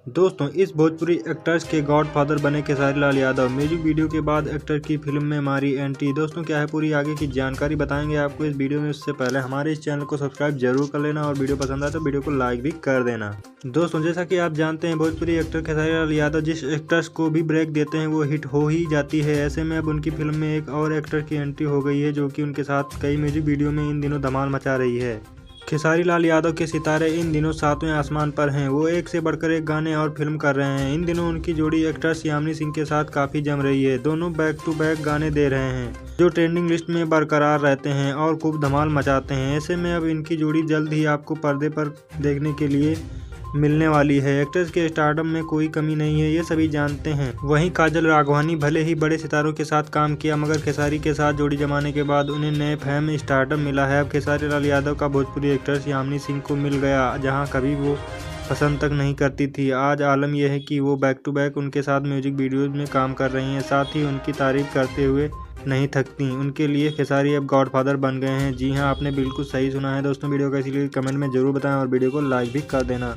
दोस्तों, इस भोजपुरी एक्टर्स के गॉडफादर बने खेसारी लाल यादव म्यूजिक वीडियो के बाद एक्टर की फिल्म में मारी एंट्री। दोस्तों, क्या है पूरी आगे की जानकारी बताएंगे आपको इस वीडियो में। उससे पहले हमारे इस चैनल को सब्सक्राइब जरूर कर लेना और वीडियो पसंद आए तो वीडियो को लाइक भी कर देना। दोस्तों, जैसा कि आप जानते हैं, भोजपुरी एक्टर खेसारी लाल यादव जिस एक्टर्स को भी ब्रेक देते हैं वो हिट हो ही जाती है। ऐसे में अब उनकी फिल्म में एक और एक्टर की एंट्री हो गई है, जो कि उनके साथ कई म्यूजिक वीडियो में इन दिनों धमाल मचा रही है। खेसारी लाल यादव के सितारे इन दिनों सातवें आसमान पर हैं। वो एक से बढ़कर एक गाने और फिल्म कर रहे हैं। इन दिनों उनकी जोड़ी एक्ट्रेस यामिनी सिंह के साथ काफी जम रही है। दोनों बैक टू बैक गाने दे रहे हैं जो ट्रेंडिंग लिस्ट में बरकरार रहते हैं और खूब धमाल मचाते हैं। ऐसे में अब इनकी जोड़ी जल्द ही आपको पर्दे पर देखने के लिए मिलने वाली है। एक्ट्रेस के स्टारडम में कोई कमी नहीं है, ये सभी जानते हैं। वहीं काजल राघवानी भले ही बड़े सितारों के साथ काम किया, मगर खेसारी के साथ जोड़ी जमाने के बाद उन्हें नए फेम स्टारडम मिला है। अब खेसारी लाल यादव का भोजपुरी एक्ट्रेस यामिनी सिंह को मिल गया, जहां कभी वो पसंद तक नहीं करती थी। आज आलम यह है कि वो बैक टू बैक उनके साथ म्यूजिक वीडियोज में काम कर रही हैं, साथ ही उनकी तारीफ करते हुए नहीं थकती। उनके लिए खेसारी अब गॉडफादर बन गए हैं। जी हां, आपने बिल्कुल सही सुना है दोस्तों। वीडियो कैसी लगी कमेंट में जरूर बताएं और वीडियो को लाइक भी कर देना।